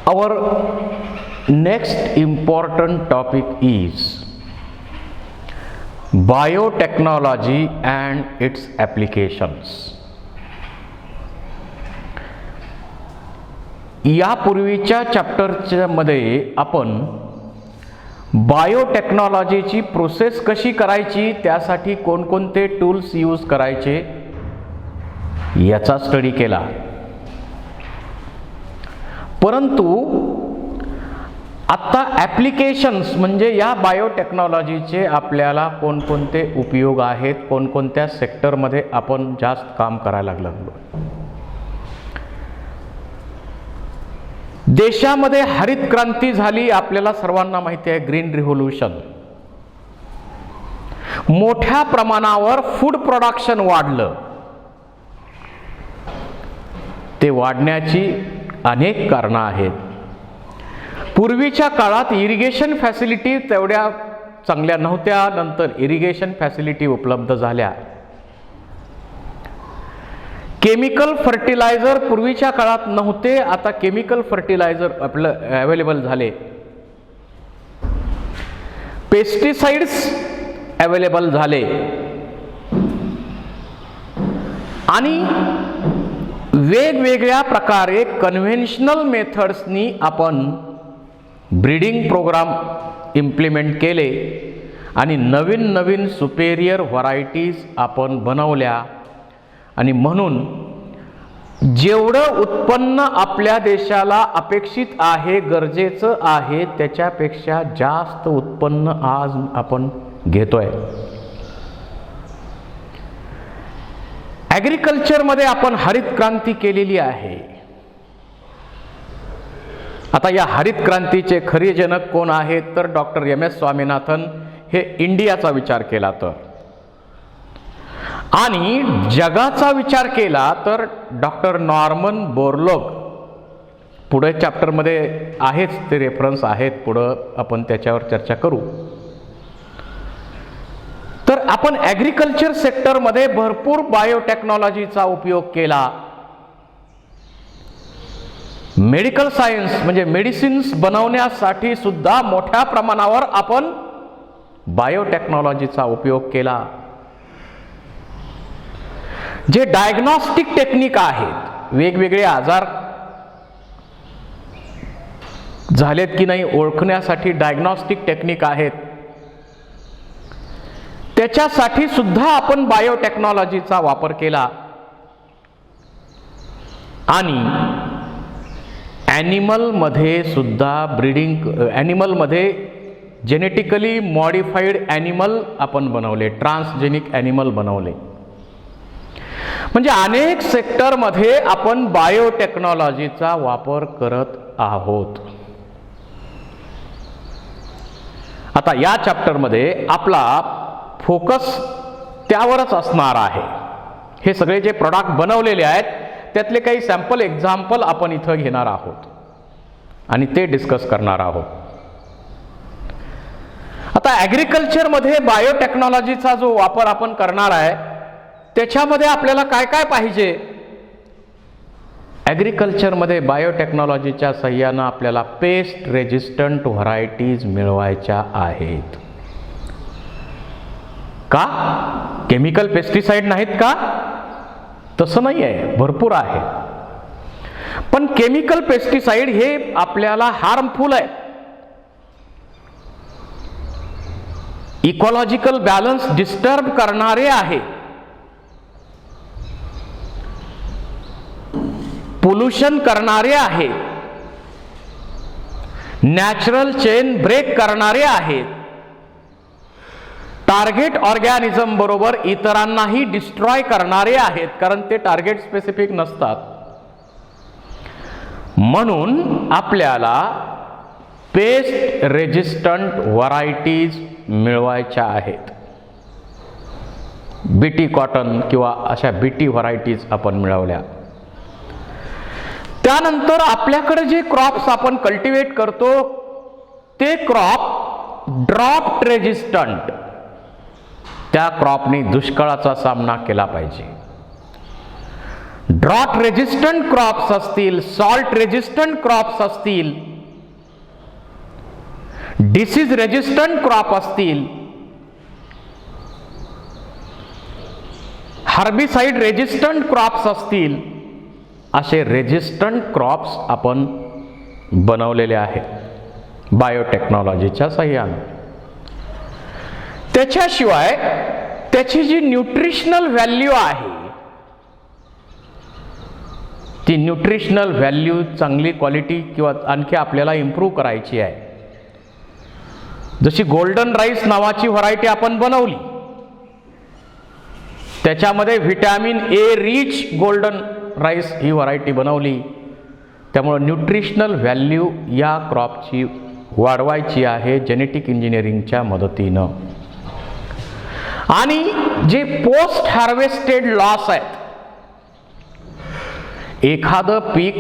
Our next important topic is biotechnology and its applications. यापूर्वीच्या चॅप्टरच्या मध्ये आपण बायोटेक्नॉलॉजीची प्रोसेस कशी करायची, त्यासाठी कोणकोणते टूल्स यूज करायचे याचा स्टडी केला. परंतु आता ॲप्लिकेशन्स म्हणजे या बायोटेक्नॉलॉजीचे आपल्याला कोणकोणते उपयोग आहेत, कोणकोणत्या सेक्टरमध्ये आपण जास्त काम करायला लागलो. देशामध्ये हरित क्रांती झाली, आपल्याला सर्वांना माहिती आहे, ग्रीन रिव्होल्यूशन. मोठ्या प्रमाणावर फूड प्रोडक्शन वाढलं. ते वाढण्याची अनेक कारणं आहेत. पूर्वीच्या काळात इरिगेशन फॅसिलिटी तेवढ्या चांगल्या नव्हत्या, नंतर इरिगेशन फॅसिलिटी उपलब्ध झाल्या. केमिकल फर्टिलायझर पूर्वीच्या काळात नव्हते, आता केमिकल फर्टिलायझर आपलं अवेलेबल झाले. पेस्टिसाइड्स अवेलेबल झाले आणि वेगवेगळ्या प्रकारे कन्व्हेन्शनल मेथड्सनी आपण ब्रीडिंग प्रोग्राम इम्प्लिमेंट केले आणि नवीन नवीन सुपेरियर व्हरायटीज आपण बनवल्या. आणि म्हणून जेवढं उत्पन्न आपल्या देशाला अपेक्षित आहे, गरजेचं आहे, त्याच्यापेक्षा जास्त उत्पन्न आज आपण घेतोय. ॲग्रिकल्चरमध्ये आपण हरित क्रांती केलेली आहे. आता या हरित क्रांतीचे खरे जनक कोण आहेत तर डॉक्टर एम.एस. स्वामीनाथन हे इंडियाचा विचार केला तर, आणि जगाचा विचार केला तर डॉक्टर नॉर्मन बोरलॉग. पुढे चॅप्टरमध्ये आहेच ते रेफरन्स आहेत, पुढं आपण त्याच्यावर चर्चा करू. तर आपण ॲग्रिकल्चर सेक्टरमध्ये भरपूर बायोटेक्नॉलॉजीचा उपयोग केला. मेडिकल सायन्स म्हणजे मेडिसिन्स बनवण्यासाठी सुद्धा मोठ्या प्रमाणावर आपण बायोटेक्नॉलॉजीचा उपयोग केला. जे डायग्नॉस्टिक टेक्निक आहेत, वेगवेगळे आजार झालेत की नाही ओळखण्यासाठी डायग्नॉस्टिक टेक्निक आहेत, त्याच्यासाठी सुद्धा आपण बायोटेक्नॉलॉजीचा वापर केला. आणि ॲनिमलमध्ये सुद्धा ब्रीडिंग, ॲनिमलमध्ये जेनेटिकली मॉडिफाईड ॲनिमल आपण बनवले, ट्रान्सजेनिक ॲनिमल बनवले. म्हणजे अनेक सेक्टरमध्ये आपण बायोटेक्नॉलॉजीचा वापर करत आहोत. आता या चॅप्टरमध्ये आपला फोकस त्यावरच असणार आहे. हे सगळे जे प्रोडक्ट बनवलेले आहेत त्यातले काही सॅम्पल एक्झाम्पल आपण इथं घेणार आहोत आणि ते डिस्कस करणार आहोत. आता ॲग्रिकल्चरमध्ये बायोटेक्नॉलॉजीचा जो वापर आपण करणार आहे त्याच्यामध्ये आपल्याला काय काय पाहिजे. ॲग्रिकल्चरमध्ये बायोटेक्नॉलॉजीच्या सहाय्यानं आपल्याला पेस्ट रेजिस्टंट व्हरायटीज मिळवायच्या आहेत. का? केमिकल पेस्टिसाइड नाहीत का? तसं नाही आहे, भरपूर आहे. पण केमिकल पेस्टिसाइड हे आपल्याला हार्मफुल आहे. इकॉलॉजिकल बॅलन्स डिस्टर्ब करणारे आहे. पोल्युशन करणारे आहे. नॅचरल चेन ब्रेक करणारे आहेत. टार्गेट ऑर्गॅनिझम बरोबर इतरांनाही डिस्ट्रॉय करणारे आहेत, कारण ते टार्गेट स्पेसिफिक नसतात. म्हणून आपल्याला पेस्ट रेजिस्टंट व्हरायटीज मिळवायच्या आहेत. बीटी कॉटन किंवा अशा बीटी व्हरायटीज आपण मिळवल्या. त्यानंतर आपल्याकडे जे क्रॉप्स आपण कल्टिवेट करतो ते क्रॉप ड्रॉप रेजिस्टंट, त्या क्रॉपने दुष्काळाचा सामना केला पाहिजे. ड्रॉट रेजिस्टंट क्रॉप्स असतील, सॉल्ट रेजिस्टंट क्रॉप्स असतील, डिसीज रेजिस्टंट क्रॉप असतील, हर्बिसाइड रेजिस्टंट क्रॉप्स असतील, असे रेजिस्टंट क्रॉप्स आपण बनवलेले आहेत बायोटेक्नॉलॉजीच्या साहाय्याने. त्याच्याशिवाय त्याची जी न्यूट्रिशनल व्हॅल्यू आहे, ती न्यूट्रिशनल व्हॅल्यू चांगली क्वालिटी किंवा आणखी आपल्याला इम्प्रूव्ह करायची आहे. जशी गोल्डन राईस नावाची व्हरायटी आपण बनवली, त्याच्यामध्ये vitamin A rich golden rice he variety बनवली. त्यामुळे न्यूट्रिशनल व्हॅल्यू या क्रॉपची वाढवायची आहे जेनेटिक इंजिनिअरिंगच्या मदतीनं. आणि जे पोस्ट हार्वेस्टेड लॉस आहेत, एखादं पीक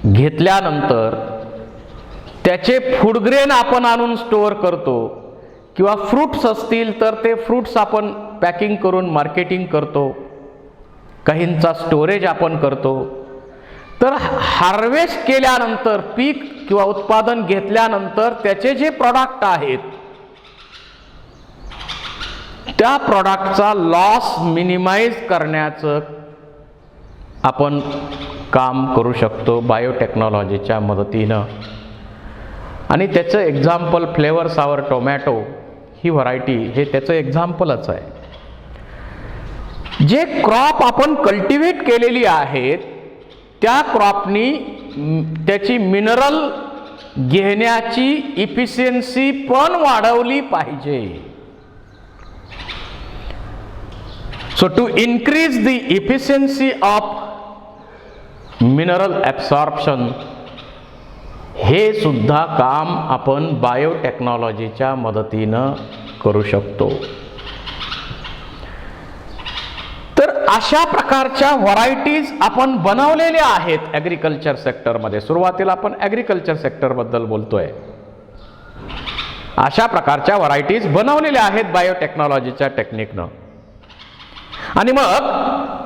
घेतल्यानंतर त्याचे फूड ग्रेन आपण आणून स्टोअर करतो, किंवा फ्रूट्स असतील तर ते फ्रूट्स आपण पॅकिंग करून मार्केटिंग करतो, काहींचा स्टोरेज आपण करतो. तर हार्वेस्ट केल्यानंतर पीक किंवा उत्पादन घेतल्यानंतर त्याचे जे प्रॉडक्ट आहेत, त्या प्रॉडक्टचा लॉस मिनिमाइज करण्याचं आपण काम करू शकतो बायोटेक्नॉलॉजीच्या मदतीनं. आणि त्याचं एक्झाम्पल फ्लेवर सावर टोमॅटो ही व्हरायटी हे त्याचं एक्झाम्पलच आहे. जे क्रॉप आपण कल्टिवेट केलेली आहेत, त्या क्रॉपनी त्याची मिनरल घेण्याची इफिशियन्सी पण वाढवली पाहिजे. So to increase the efficiency of mineral absorption, हे सुद्धा काम आपण बायोटेक्नॉलॉजीच्या मदतीनं करू शकतो. तर अशा प्रकारच्या व्हरायटीज आपण बनवलेल्या आहेत ॲग्रिकल्चर सेक्टरमध्ये. सुरुवातीला आपण ॲग्रिकल्चर सेक्टरबद्दल बोलतोय. अशा प्रकारच्या व्हरायटीज बनवलेल्या आहेत बायोटेक्नॉलॉजीच्या टेक्निकनं. आणि मग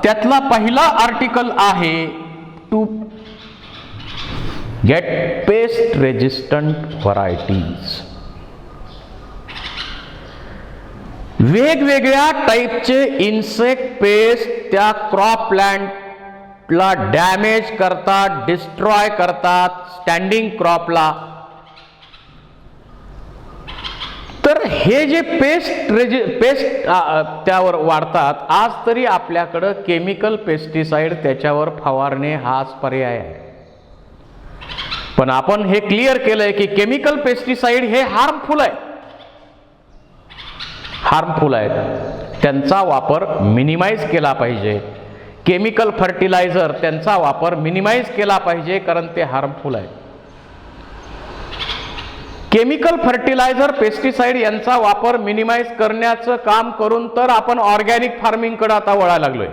त्यातला पहिला आर्टिकल आहे to get pest resistant varieties. वेगवेगळ्या टाईपचे इन्सेक्ट पेस्ट त्या क्रॉप प्लांटला डॅमेज करतात, डिस्ट्रॉय करतात स्टँडिंग क्रॉपला. तर हे जे पेस्ट त्यावर वाढतात, आज तरी आपल्याकडं केमिकल पेस्टिसाइड त्याच्यावर फवारणे हाच पर्याय आहे. पण आपण हे क्लिअर केलंय की केमिकल पेस्टिसाइड हे हार्मफुल आहेत, त्यांचा वापर मिनिमाइज केला पाहिजे. केमिकल फर्टिलायझर त्यांचा वापर मिनिमाइज केला पाहिजे, कारण ते हार्मफुल आहेत. केमिकल फर्टिलायझर, पेस्टिसाइड यांचा वापर मिनिमाइज करण्याचं काम करून तर आपण ऑर्गॅनिक फार्मिंगकडे आता वळायला लागलोय.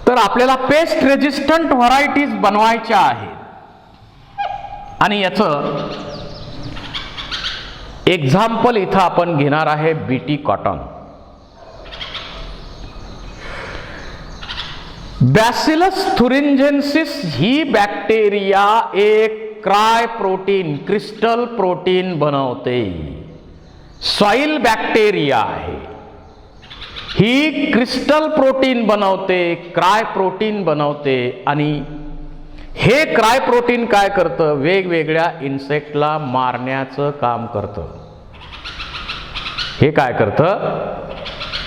तर आपल्याला पेस्ट रेजिस्टंट व्हरायटीज बनवायच्या आहेत. आणि याचं एक्झाम्पल इथं आपण घेणार आहे बीटी कॉटन. बॅसिलस थुरिंजेन्सिस ही बॅक्टेरिया एक क्राय प्रोटीन, क्रिस्टल प्रोटीन बनवते. सॉइल बॅक्टेरिया आहे, ही क्रिस्टल प्रोटीन बनवते, क्राय प्रोटीन बनवते. आणि हे क्राय प्रोटीन काय करतं? वेगवेगळ्या इन्सेक्टला मारण्याचं काम करतं. हे काय करतं?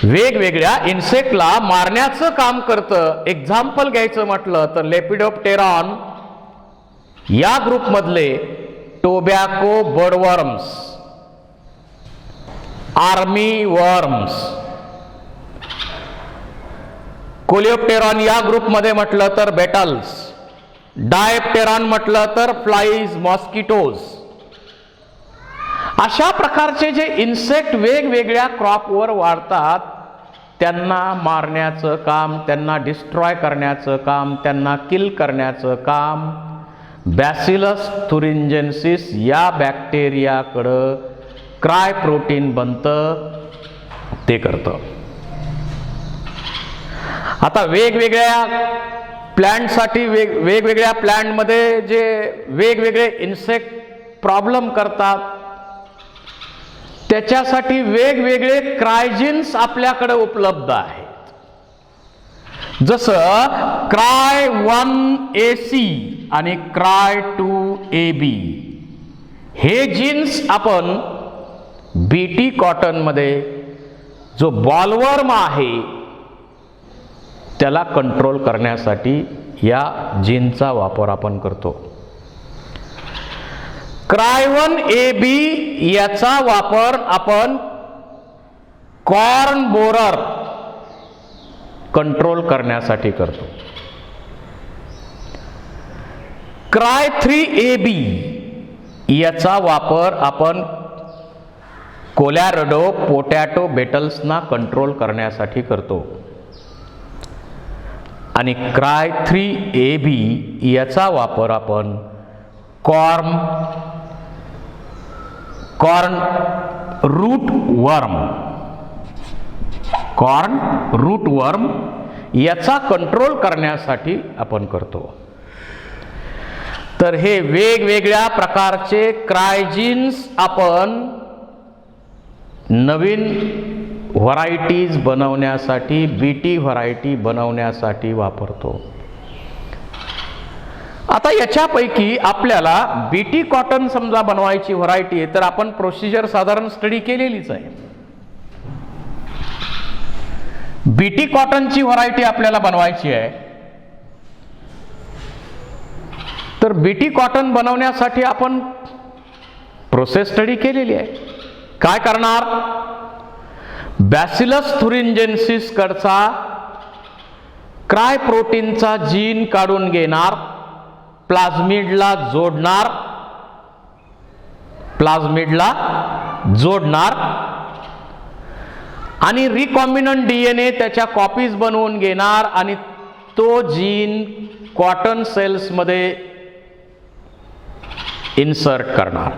वेगवेगळ्या इन्सेक्टला मारण्याचं काम करतं. एक्झाम्पल घ्यायचं म्हटलं तर लेपिडोप्टेरॉन या ग्रुपमधले टोबॅको बर्डवर्म्स, आर्मी वर्म्स. कोलिओप्टेरॉन या ग्रुपमध्ये म्हटलं तर बेटल्स. डायप्टेरॉन म्हटलं तर फ्लाईज, मॉस्किटोज. अशा प्रकारचे जे इन्सेक्ट वेगवेगळ्या क्रॉपवर वाढतात, त्यांना मारण्याचं काम, त्यांना डिस्ट्रॉय करण्याचं काम, त्यांना किल करण्याचं काम बॅसिलस थुरिंजेन्सिस या बॅक्टेरियाकडं क्राय प्रोटीन बनतं, ते करतं. आता वेगवेगळ्या प्लांटसाठी वेगवेगळ्या प्लांटमध्ये जे वेगवेगळे इन्सेक्ट प्रॉब्लेम करतात, त्याच्यासाठी वेगवेगळे क्रायजिन्स आपल्याकडे उपलब्ध आहेत. जसं क्राय 1AC आणि क्राय 2AB हे जीन्स आपण बीटी कॉटन मध्ये जो बॉलवर्म आहे त्याला कंट्रोल करण्यासाठी या जीनचा वापर आपण करतो. क्राय 1AB याचा वापर आपण कॉर्न बोरर कंट्रोल करण्यासाठी करतो. क्राय 3AB याचा वापर आपण कोलॅरेडो पोटॅटो बेटल्सना कंट्रोल करण्यासाठी करतो. आणि क्राय 3AB याचा वापर आपण कॉर्न रूट वर्म याचा कंट्रोल करण्यासाठी आपण करतो. तर हे वेगवेगळ्या प्रकारचे क्रायजिन्स आपण नवीन व्हरायटीज बनवण्यासाठी, बीटी व्हरायटी बनवण्यासाठी वापरतो. आता याच्यापैकी आपल्याला बीटी कॉटन समजा बनवायची व्हरायटी आहे तर आपण प्रोसिजर साधारण स्टडी केलेलीच आहे. बीटी कॉटनची व्हरायटी आपल्याला बनवायची आहे तर बीटी कॉटन बनवण्यासाठी आपण प्रोसेस स्टडी केलेली आहे. काय करणार? बॅसिलस थुरिंजेन्सिस कडचा क्राय प्रोटीनचा जीन काढून घेणार, प्लाझमिडला जोडणार आणि रिकॉम्बिनंट डीएनए त्याच्या कॉपीज बनवून घेणार आणि तो जीन कॉटन सेल्स मध्ये इन्सर्ट करणार.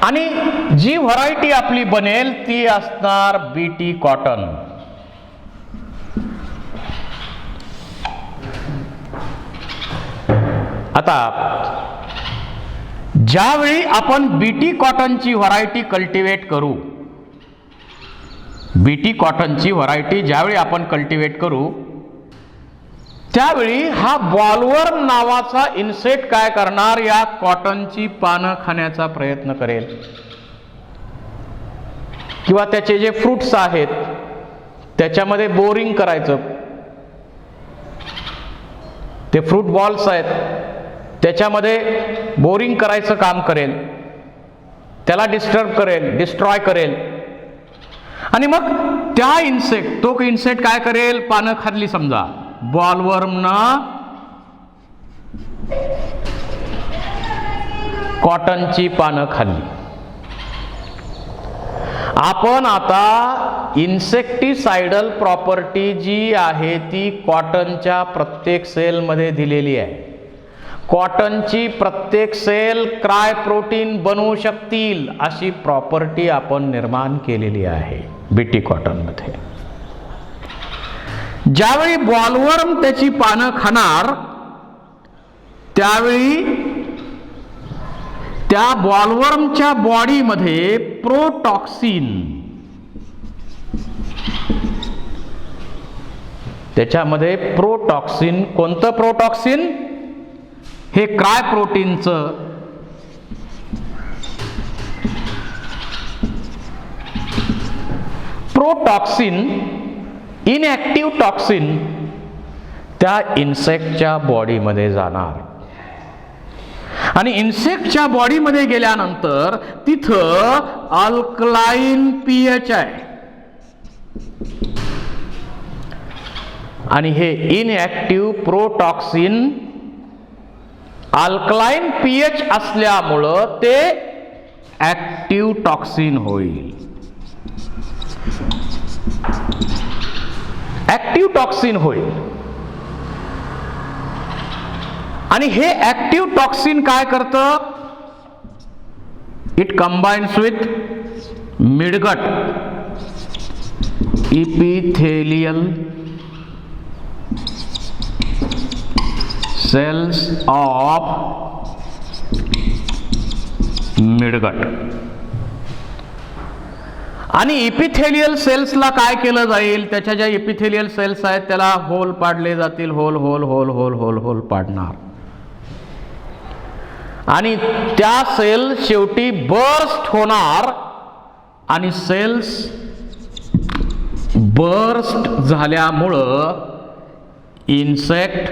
आणि जी व्हरायटी आपली बनेल ती असणार बीटी कॉटन. आता ज्यावेळी आपण बीटी कॉटनची व्हरायटी कल्टिवेट करू, त्यावेळी हा बॉलवर्म नावाचा इन्सेक्ट काय करणार? या कॉटनची पानं खाण्याचा प्रयत्न करेल किंवा त्याचे जे फ्रुट्स आहेत त्याच्यामध्ये बोरिंग करायचं. ते फ्रूट बॉल्स आहेत त्याच्यामध्ये बोरिंग करायचं काम करेल, त्याला डिस्ट्रॉय करेल. आणि मग त्या तो इन्सेक्ट काय करेल? पानं खाल्ली समजा, बॉलवर्मनं कॉटनची पानं खाल्ली. आपण आता इन्सेक्टिसाइडल प्रॉपर्टी जी आहे ती कॉटनच्या प्रत्येक सेलमध्ये दिलेली आहे. कॉटनची प्रत्येक सेल क्राय प्रोटीन बनवू शकतील अशी प्रॉपर्टी आपण निर्माण केलेली आहे बीटी कॉटनमध्ये. ज्यावेळी बॉलवर्म त्याची पानं खाणार त्यावेळी त्या बॉलवर्मच्या बॉडीमध्ये प्रोटॉक्सिन, त्याच्यामध्ये प्रोटॉक्सिन, कोणतं प्रोटॉक्सिन? हे क्राय प्रोटीनचं प्रोटॉक्सिन, इनएक्टिव्ह टॉक्सिन त्या इन्सेक्टच्या बॉडीमध्ये जाणार. आणि इन्सेक्टच्या बॉडीमध्ये गेल्यानंतर तिथं अल्कलाइन पीएच आहे आणि हे इनएक्टिव्ह प्रोटॉक्सिन अल्कलाइन पीएच असल्यामुळं ते ऍक्टिव्ह टॉक्सिन होईल. आणि हे ऍक्टिव्ह टॉक्सिन काय करतं? It combines with midgut epithelial cells of midgut. आणि इपिथेलियल सेल्सला काय केलं जाईल, त्याच्या ज्या इपिथेलियल सेल्स आहेत त्याला होल पाडले जातील, hole hole hole hole hole hole पाडणार, आणि त्या सेल शेवटी बर्स्ट होणार, आणि सेल्स बर्स्ट झाल्यामुळं इन्सेक्ट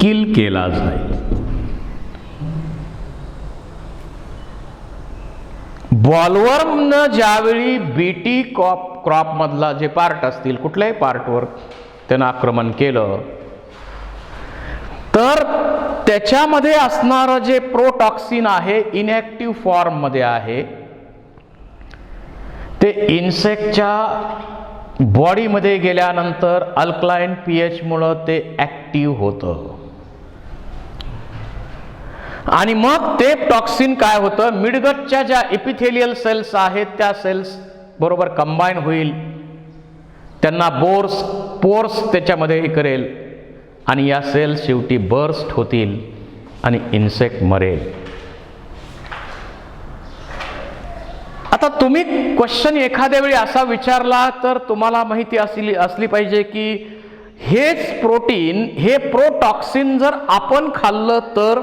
किल केला जाईल. बॉलवर्मनं ज्यावेळी बीटी क्रॉप मधला जे पार्ट असतील, कुठल्याही पार्टवर त्यानं आक्रमण केलं, तर त्याच्यामध्ये असणारं जे प्रोटॉक्सिन आहे इनॅक्टिव्ह फॉर्म मध्ये आहे, ते इन्सेक्टच्या बॉडीमध्ये गेल्यानंतर अल्कलाइन पीएच मुळे ते ऍक्टिव्ह होतं, आणि मग ते टॉक्सिन काय होतं, मिडगटच्या ज्या इपिथेलियल सेल्स आहेत त्या सेल्स बरोबर कंबाईन होईल, त्यांना पोर्स त्याच्यामध्ये हे करेल, आणि या सेल्स शेवटी बर्स्ट होतील आणि इन्सेक्ट मरेल. आता तुम्ही क्वेश्चन एखाद्या वेळी असा विचारला तर तुम्हाला माहिती असली पाहिजे की हेच प्रोटीन, हे प्रोटॉक्सिन जर आपण खाल्लं तर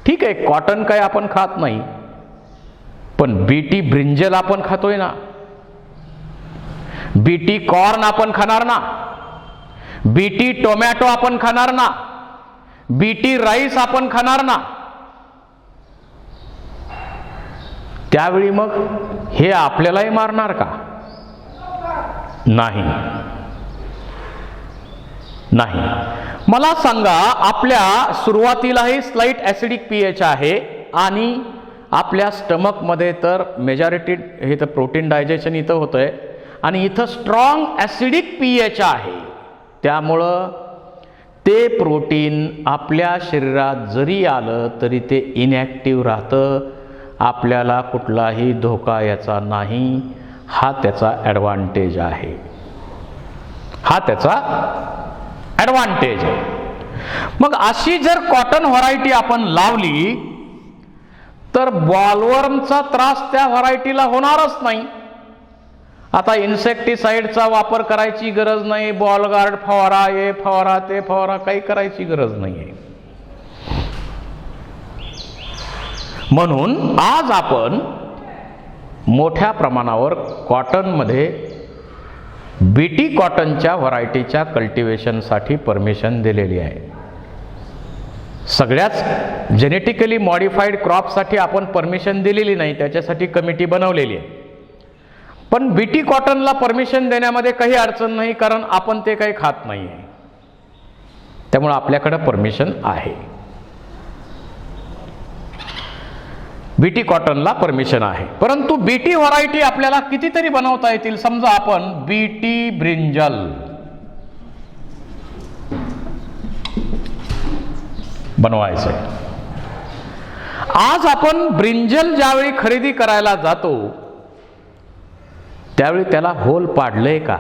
ठीक आहे, कॉटन काय आपण खात नाही, पण बीटी ब्रिंजल आपण खातोय ना, बीटी कॉर्न आपण खाणार ना, बीटी टोमॅटो आपण खाणार ना, बीटी राईस आपण खाणार ना, त्यावेळी मग हे आपल्यालाही मारणार का? नाही. मला सांगा, आपल्या सुरुवातीलाही स्लाइट ऍसिडिक पीएच आहे, आणि आपल्या स्टमक मध्ये तर मेजॉरिटी हे तर प्रोटीन डायजेशन इथं होतंय, आणि इथं स्ट्रॉंग ऍसिडिक पीएच आहे, त्यामुळं ते प्रोटीन आपल्या शरीरात जरी आलं तरी ते इनॅक्टिव्ह राहतं, आपल्याला कुठलाही धोका याचा नाही. हा त्याचा ॲडव्हान्टेज आहे, हा त्याचा ॲडव्हान्टेज आहे. मग अशी जर कॉटन व्हरायटी आपण लावली तर बॉलवर्मचा त्रास त्या व्हरायटीला होणारच नाही. आता इन्सेक्टिसाइडचा वापर करायची गरज नाही, बॉलगार्ड फवारा, हे फवारा, ते फवारा, काही करायची गरज नाही आहे. म्हणून आज आपण मोठ्या प्रमाणावर कॉटनमध्ये बीटी कॉटनच्या व्हरायटीच्या कल्टिवेशनसाठी परमिशन दिलेली आहे. सगळ्याच जेनेटिकली मॉडिफाईड क्रॉपसाठी आपण परमिशन दिलेली नाही, त्याच्यासाठी कमिटी बनवलेली आहे. पण बीटी कॉटनला परमिशन देण्यामध्ये काही अडचण नाही, कारण आपण ते काही खात नाही आहे, त्यामुळे आपल्याकडे परमिशन आहे. बीटी कॉटनला परमिशन आहे. परंतु बीटी व्हरायटी आपल्याला कितीतरी बनवता येतील. समजा आपण बीटी ब्रिंजल बनवायचंय. आज आपण ब्रिंजल ज्यावेळी खरेदी करायला जातो त्यावेळी त्याला होल पाडलंय का,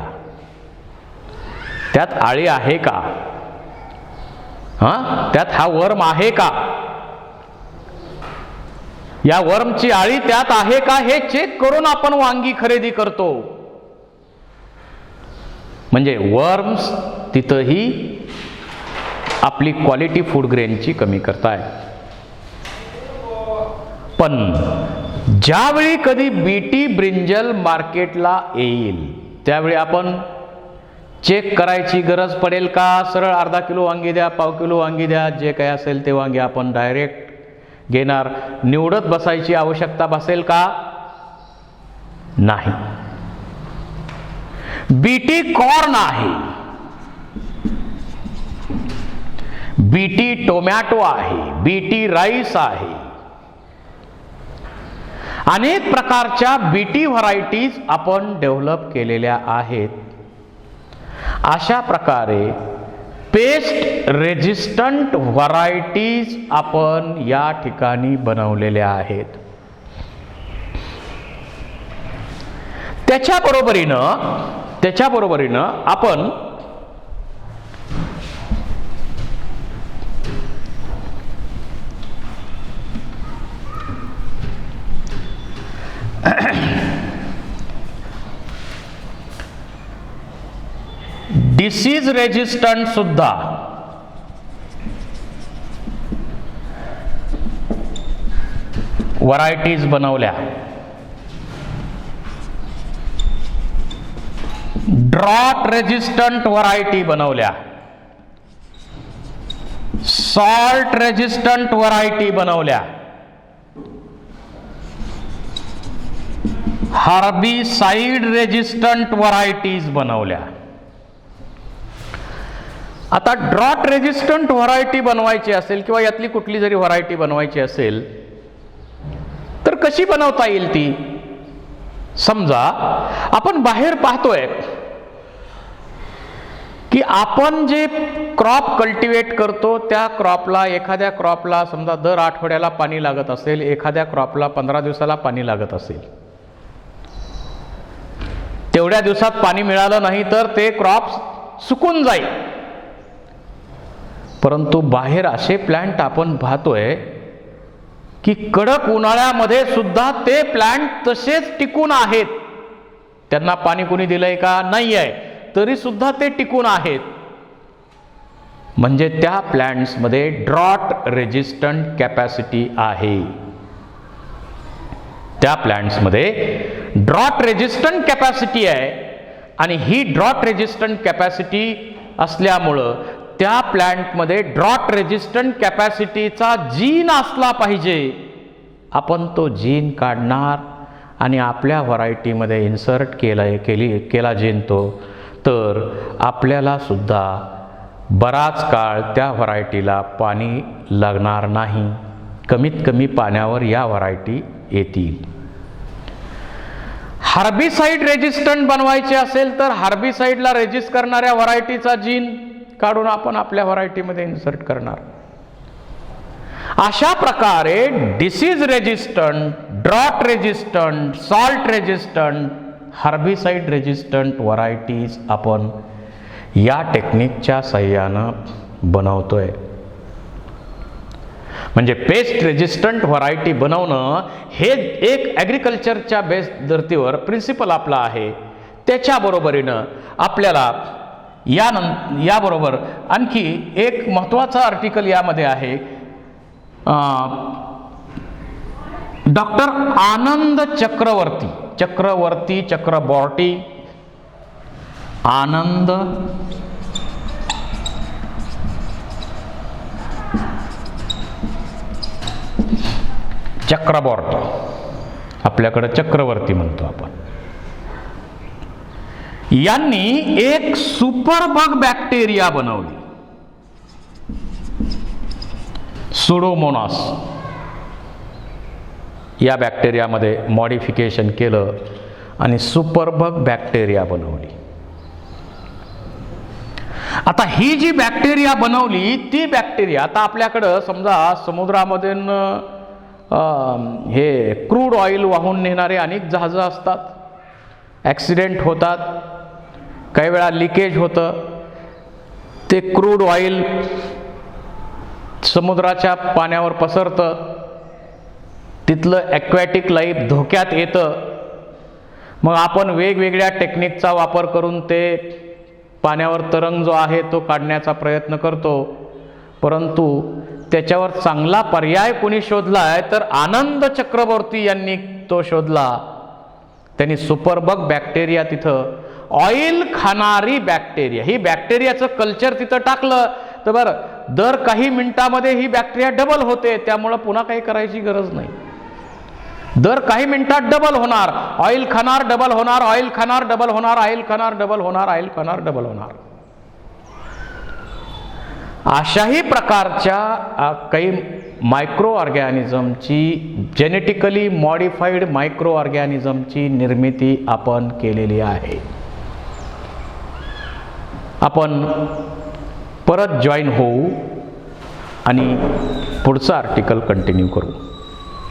त्यात आळी आहे का, त्यात हा वर्म आहे का, या वर्मची आळी त्यात आहे का, हे चेक करून आपण वांगी खरेदी करतो. म्हणजे वर्म्स तिथंही आपली क्वालिटी फूड ग्रेनची कमी करताय. पण ज्यावेळी कधी बीटी ब्रिंजल मार्केटला येईल त्यावेळी आपण चेक करायची गरज पडेल का? सरळ अर्धा किलो वांगी द्या, पाव किलो वांगी द्या, जे काही असेल ते वांगी आपण डायरेक्ट घेणार, निवडत बसायची आवश्यकता भासेल का? नाही. बीटी कॉर्न आहे, बीटी टोमॅटो आहे, बीटी राईस आहे, अनेक प्रकारच्या बीटी व्हरायटीज आपण डेव्हलप केलेल्या आहेत. अशा प्रकारे पेस्ट रेजिस्टंट व्हरायटीज आपण या ठिकाणी बनवलेल्या आहेत. त्याच्या बरोबरीनं आपण डिसीज रेजिस्टंट सुद्धा व्हरायटीज बनवल्या. ड्रॉट रेजिस्टंट व्हरायटी बनवल्या. सॉल्ट रेजिस्टंट व्हरायटी बनवल्या. हर्बिसाइड रेजिस्टंट व्हरायटीज बनवल्या. आता ड्रॉट रेजिस्टंट व्हरायटी बनवायची असेल किंवा यातली कुठली जरी व्हरायटी बनवायची असेल तर कशी बनवता येईल ती? समजा आपण बाहेर पाहतोय की आपण जे क्रॉप कल्टिवेट करतो त्या क्रॉपला, एखाद्या क्रॉपला समजा दर आठवड्याला पाणी लागत असेल, एखाद्या क्रॉपला 15 दिवसाला पाणी लागत असेल. तेवढ्या दिवसात पाणी मिळालं नाही तर ते क्रॉप सुकून जाईल. परंतु बाहेर असे प्लांट आपण पाहतोय की कडक उन्हाळ्यामध्ये सुद्धा ते प्लांट तसेच टिकून आहेत. त्यांना पाणी कोणी दिलंय का? नाही आहे, तरी सुद्धा ते टिकून आहेत. म्हणजे त्या प्लांट्समध्ये ड्रॉट रेजिस्टंट कॅपॅसिटी आहे. त्या प्लांट्समध्ये ड्रॉट रेजिस्टंट कॅपॅसिटी आहे आणि ही ड्रॉट रेजिस्टंट कॅपॅसिटी असल्यामुळं त्या प्लांटमध्ये ड्रॉट रेजिस्टंट कॅपॅसिटीचा जीन असला पाहिजे. आपण तो जीन काढणार आणि आपल्या व्हरायटीमध्ये इन्सर्ट केला जीन तो, तर आपल्याला सुद्धा बराच काळ त्या व्हरायटीला पाणी लागणार नाही. कमीत कमी पाण्यावर या व्हरायटी येतील. हर्बिसाइड रेजिस्टंट बनवायचे असेल तर हर्बिसाइडला रेजिस्ट करणाऱ्या व्हरायटीचा जीन काढून आपण आपल्या व्हरायटीमध्ये इन्सर्ट करणार. अशा प्रकारे disease resistant, drought resistant, salt resistant, herbicide resistant varieties आपण या टेक्निकच्या साहाय्यानं बनवतोय. म्हणजे पेस्ट रेजिस्टंट व्हरायटी बनवणं हे एक ॲग्रिकल्चरच्या बेस धर्तीवर प्रिन्सिपल आपला आहे. त्याच्या बरोबरीनं आपल्याला याबरोबर आणखी एक महत्त्वाचा आर्टिकल यामध्ये आहे. डॉक्टर आनंद चक्रवर्ती आनंद चक्रबॉर्टी, आपल्याकडे चक्रवर्ती म्हणतो आपण, यांनी एक सुपरबग बॅक्टेरिया बनवली. सुडोमोनास या बॅक्टेरियामध्ये मॉडिफिकेशन केलं आणि सुपरबग बॅक्टेरिया बनवली. आता ही जी बॅक्टेरिया बनवली ती बॅक्टेरिया आता आपल्याकडं समजा समुद्रामधून हे क्रूड ऑइल वाहून नेणारे अनेक जहाजं असतात. ॲक्सिडेंट होतात, काही वेळा लिकेज होतं. ते क्रूड ऑइल समुद्राच्या पाण्यावर पसरतं, तिथलं ॲक्वॅटिक लाईफ धोक्यात येतं. मग आपण वेगवेगळ्या टेक्निकचा वापर करून ते पाण्यावर तरंग जो आहे तो काढण्याचा प्रयत्न करतो. परंतु त्याच्यावर चांगला पर्याय कोणी शोधला आहे तर आनंद चक्रवर्ती यांनी तो शोधला. त्यांनी सुपरबग बॅक्टेरिया, तिथं ऑइल खाणारी बॅक्टेरिया, ही बॅक्टेरियाचं कल्चर तिथं टाकलं तर बरं दर काही मिनिटामध्ये ही बॅक्टेरिया डबल होते. त्यामुळं पुन्हा काही करायची गरज नाही. दर काही मिनिटात डबल होणार, ऑइल खाणार डबल होणार, ऑइल खाणार डबल होणार, ऑइल खाणार डबल होणार, ऑइल खाणार डबल होणार. अशाही प्रकारच्या काही मायक्रो ऑर्गॅनिझमची, जेनेटिकली मॉडिफाईड मायक्रो ऑर्गॅनिझमची निर्मिती आपण केलेली आहे. आपण परत जॉईन होऊ आणि पुढचं आर्टिकल कंटिन्यू करू.